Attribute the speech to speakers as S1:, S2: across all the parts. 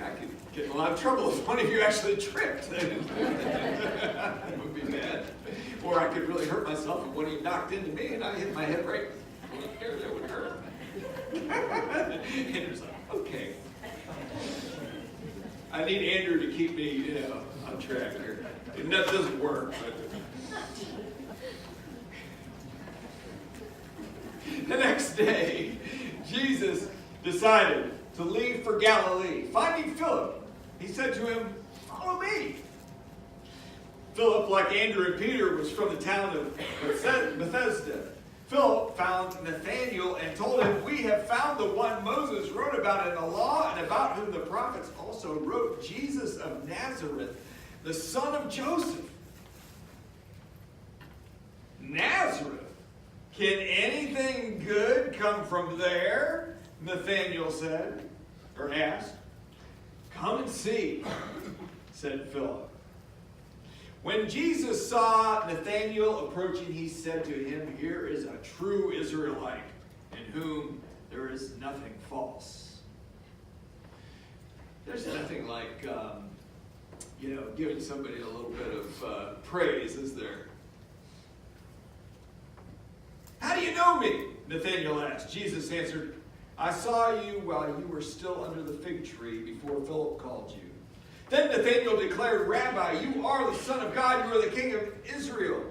S1: I could get in a lot of trouble if one of you actually tripped. That would be bad. Or I could really hurt myself if one of you knocked into me and I hit my head right here. That would hurt. Andrew's like, okay. I need Andrew to keep me, on track here. And that doesn't work, but... The next day, Jesus decided to leave for Galilee. Finding Philip, he said to him, "Follow me." Philip, like Andrew and Peter, was from the town of Bethesda. Philip found Nathanael and told him, "We have found the one Moses wrote about in the law and about whom the prophets also wrote, Jesus of Nazareth, the son of Joseph." Nazareth? Can anything good come from there? Nathanael said, or asked. "Come and see," said Philip. When Jesus saw Nathanael approaching, he said to him, "Here is a true Israelite, in whom there is nothing false." There's nothing like, giving somebody a little bit of praise, is there? "How do you know me?" Nathanael asked. Jesus answered, "I saw you while you were still under the fig tree before Philip called you." Then Nathanael declared, "Rabbi, you are the Son of God, you are the King of Israel."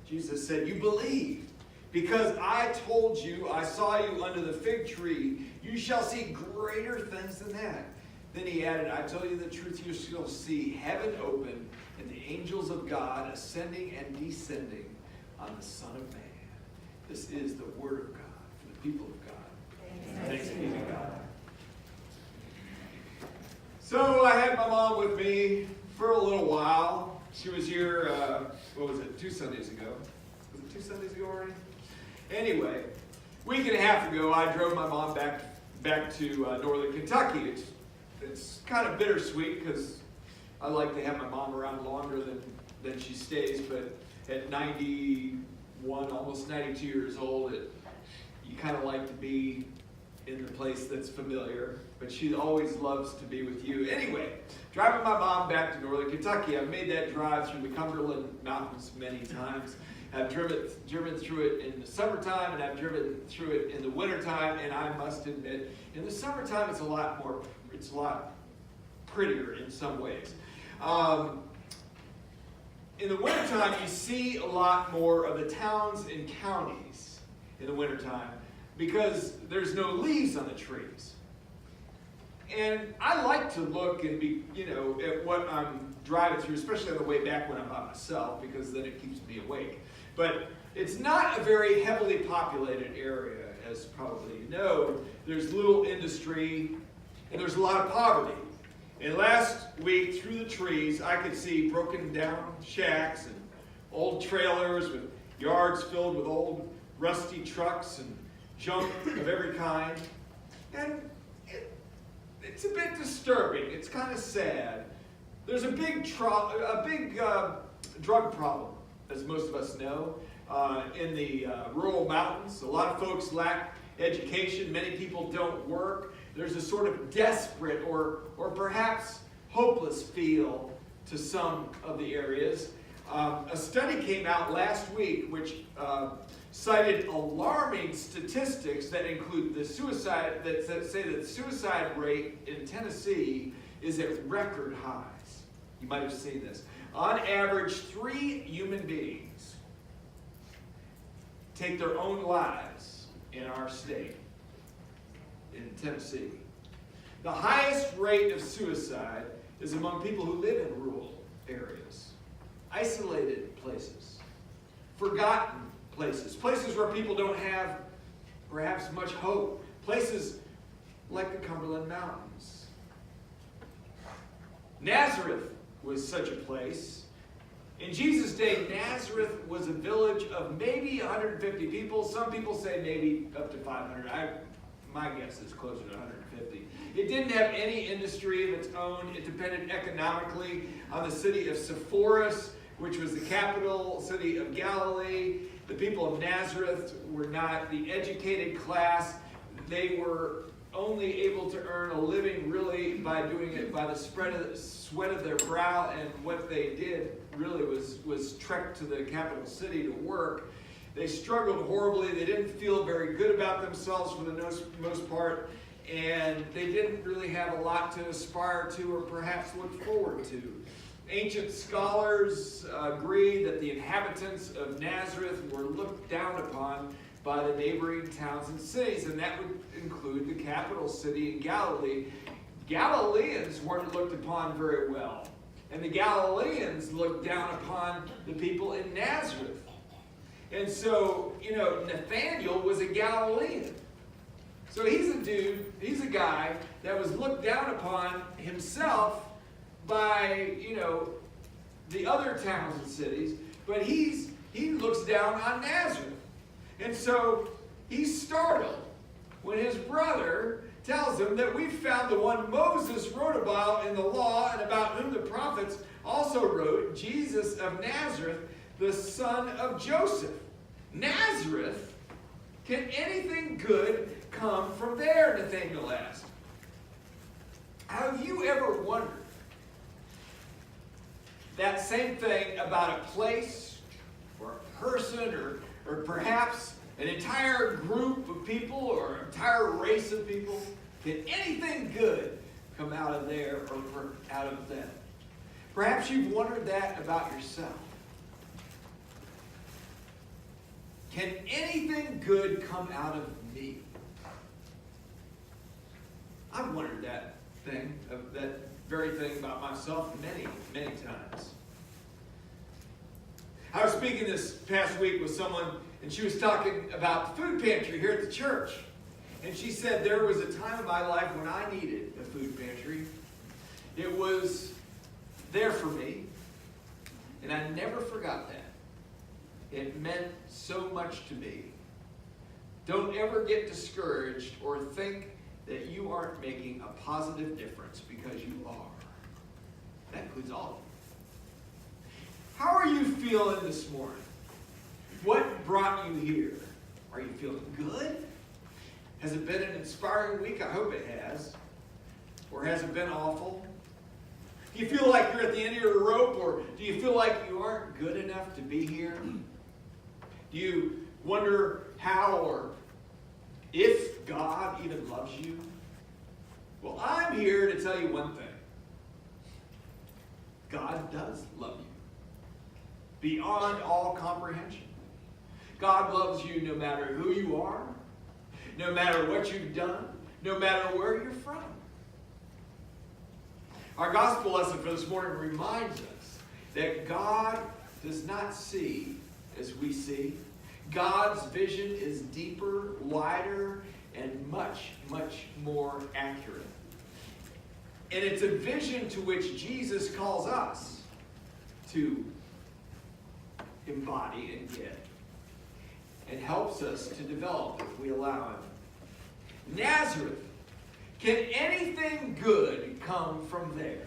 S1: Jesus said, "You believed, because I told you I saw you under the fig tree. You shall see greater things than that." Then he added, "I tell you the truth, you shall see heaven open and the angels of God ascending and descending on the Son of Man." This is the word of God for the people of God. Thanks be to God. So I had my mom with me for a little while. She was here, 2 Sundays ago? Was it 2 Sundays ago already? Anyway, a week and a half ago, I drove my mom back to northern Kentucky. It's kind of bittersweet because I like to have my mom around longer than she stays, but at 91, almost 92 years old, you kind of like to be in the place that's familiar, but she always loves to be with you. Anyway, driving my mom back to northern Kentucky, I've made that drive through the Cumberland Mountains many times. I've driven through it in the summertime, and I've driven through it in the wintertime, and I must admit, in the summertime it's a lot prettier in some ways. In the wintertime, you see a lot more of the towns and counties in the wintertime because there's no leaves on the trees. And I like to look and be, at what I'm driving through, especially on the way back when I'm by myself, because then it keeps me awake. But it's not a very heavily populated area, as probably you know. There's little industry, and there's a lot of poverty. And last week, through the trees, I could see broken down shacks and old trailers with yards filled with old rusty trucks and junk of every kind. And it's a bit disturbing. It's kind of sad. There's a big drug problem, as most of us know, in the rural mountains. A lot of folks lack education. Many people don't work. There's a sort of desperate or perhaps hopeless feel to some of the areas. A study came out last week which cited alarming statistics that include the suicide, that say that the suicide rate in Tennessee is at record highs. You might have seen this. On average, 3 human beings take their own lives in our state, in Tennessee. The highest rate of suicide is among people who live in rural areas, isolated places, forgotten places, places where people don't have perhaps much hope, places like the Cumberland Mountains. Nazareth was such a place. In Jesus' day, Nazareth was a village of maybe 150 people. Some people say maybe up to 500. My guess is closer to 150. It didn't have any industry of its own. It depended economically on the city of Sepphoris, which was the capital city of Galilee. The people of Nazareth were not the educated class. They were only able to earn a living really by doing it by the sweat of their brow, and what they did really was trek to the capital city to work. They struggled horribly. They didn't feel very good about themselves for the most part, and they didn't really have a lot to aspire to or perhaps look forward to. Ancient scholars agree that the inhabitants of Nazareth were looked down upon by the neighboring towns and cities, and that would include the capital city in Galilee. Galileans weren't looked upon very well, and the Galileans looked down upon the people in Nazareth. And so, Nathanael was a Galilean. So he's a guy that was looked down upon himself by, the other towns and cities, but he looks down on Nazareth. And so he's startled when his brother tells him that we've found the one Moses wrote about in the law and about whom the prophets also wrote, Jesus of Nazareth, the son of Joseph. Nazareth? Can anything good come from there? Nathanael asked. Have you ever wondered that same thing about a place or a person or perhaps an entire group of people or an entire race of people? Can anything good come out of there or out of them? Perhaps you've wondered that about yourself. Can anything good come out of me? I've wondered that very thing about myself many, many times. I was speaking this past week with someone, and she was talking about the food pantry here at the church. And she said there was a time in my life when I needed a food pantry. It was there for me, and I never forgot that. It meant so much to me. Don't ever get discouraged or think that you aren't making a positive difference, because you are. That includes all of you. How are you feeling this morning? What brought you here? Are you feeling good? Has it been an inspiring week? I hope it has. Or has it been awful? Do you feel like you're at the end of your rope, or do you feel like you aren't good enough to be here? Do you wonder how or if God even loves you? Well, I'm here to tell you one thing. God does love you beyond all comprehension. God loves you no matter who you are, no matter what you've done, no matter where you're from. Our gospel lesson for this morning reminds us that God does not see as we see. God's vision is deeper, wider, and much, much more accurate. And it's a vision to which Jesus calls us to embody and get, and helps us to develop if we allow Him. Nazareth. Can anything good come from there?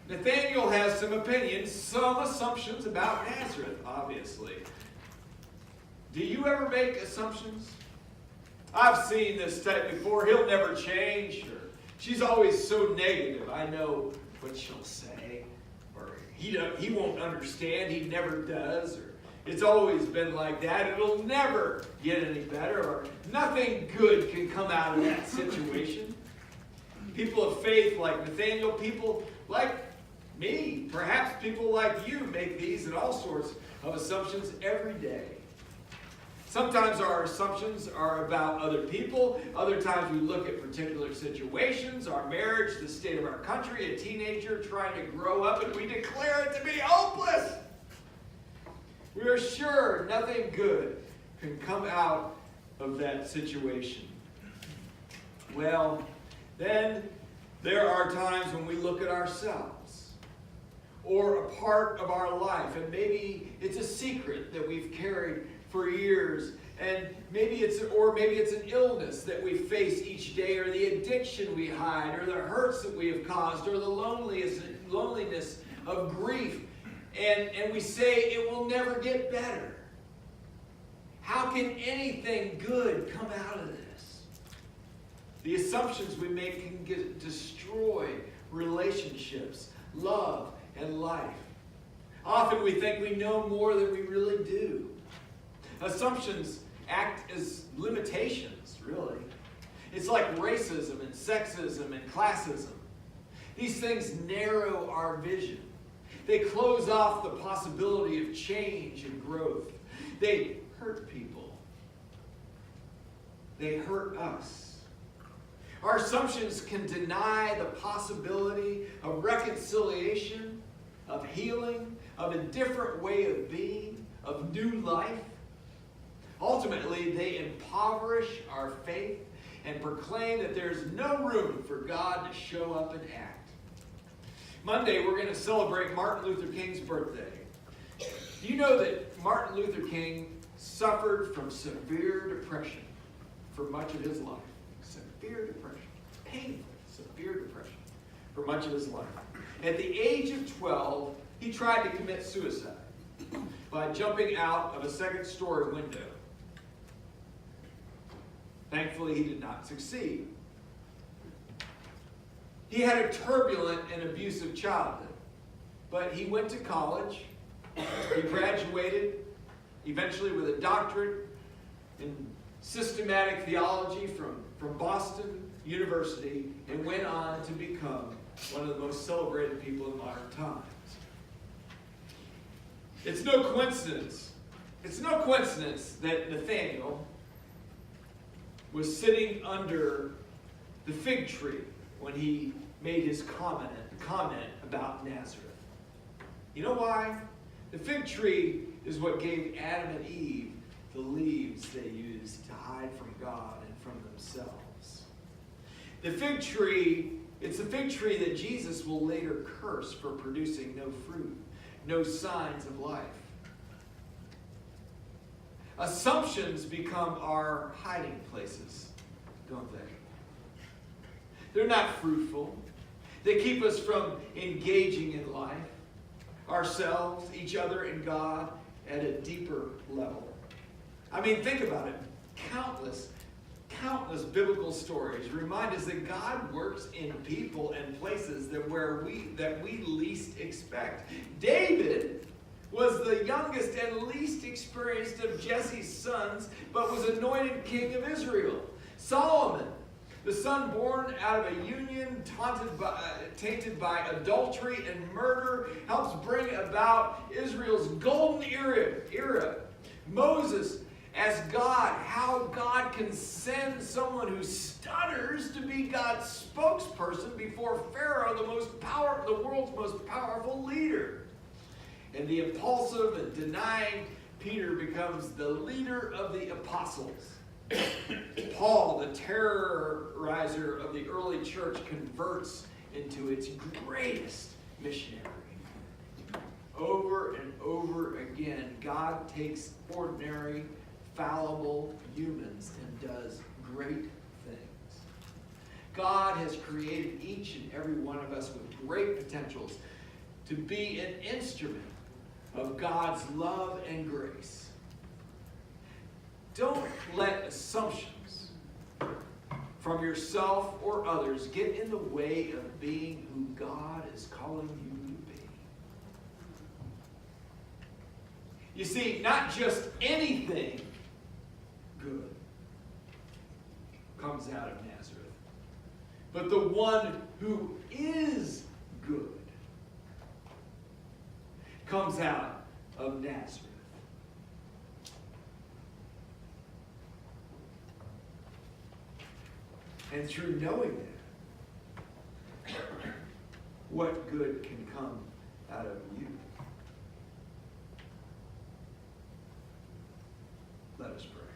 S1: Nathanael has some opinions, some assumptions about Nazareth, obviously. Do you ever make assumptions? I've seen this type before. He'll never change. Or she's always so negative. I know what she'll say. Or he won't understand. He never does. Or it's always been like that. It'll never get any better. Or nothing good can come out of that situation. People of faith like Nathanael, people like me, perhaps people like you, make these and all sorts of assumptions every day. Sometimes our assumptions are about other people. Other times we look at particular situations, our marriage, the state of our country, a teenager trying to grow up, and we declare it to be hopeless. We are sure nothing good can come out of that situation. Well, then there are times when we look at ourselves or a part of our life, and maybe it's a secret that we've carried for years, and maybe it's an illness that we face each day, or the addiction we hide, or the hurts that we have caused, or the loneliness of grief, and we say it will never get better. How can anything good come out of this? The assumptions we make can destroy relationships, love, and life. Often we think we know more than we really do. Assumptions act as limitations, really. It's like racism and sexism and classism. These things narrow our vision. They close off the possibility of change and growth. They hurt people. They hurt us. Our assumptions can deny the possibility of reconciliation, of healing, of a different way of being, of new life. Ultimately, they impoverish our faith and proclaim that there's no room for God to show up and act. Monday, we're going to celebrate Martin Luther King's birthday. Do you know that Martin Luther King suffered from severe depression for much of his life? Severe depression. Painful, severe depression for much of his life. At the age of 12, he tried to commit suicide by jumping out of a second-story window. Thankfully, he did not succeed. He had a turbulent and abusive childhood, but he went to college. He graduated, eventually with a doctorate in systematic theology from Boston University, and went on to become one of the most celebrated people in modern times. It's no coincidence. It's no coincidence that Nathaniel was sitting under the fig tree when he made his comment about Nazareth. You know why? The fig tree is what gave Adam and Eve the leaves they used to hide from God and from themselves. The fig tree, it's the fig tree that Jesus will later curse for producing no fruit, no signs of life. Assumptions become our hiding places, don't they? They're not fruitful. They keep us from engaging in life, ourselves, each other, and God at a deeper level. I mean, think about it. Countless biblical stories remind us that God works in people and places that we least expect. David was the youngest and least experienced of Jesse's sons, but was anointed king of Israel. Solomon, the son born out of a union tainted by adultery and murder, helps bring about Israel's golden era. Moses, as God, how God can send someone who stutters to be God's spokesperson before Pharaoh, the world's most powerful leader. And the impulsive and denying Peter becomes the leader of the apostles. Paul, the terrorizer of the early church, converts into its greatest missionary. Over and over again, God takes ordinary, fallible humans and does great things. God has created each and every one of us with great potentials to be an instrument of God's love and grace. Don't let assumptions from yourself or others get in the way of being who God is calling you to be. You see, not just anything good comes out of Nazareth, but the one who is good comes out of Nazareth. And through knowing that, what good can come out of you? Let us pray.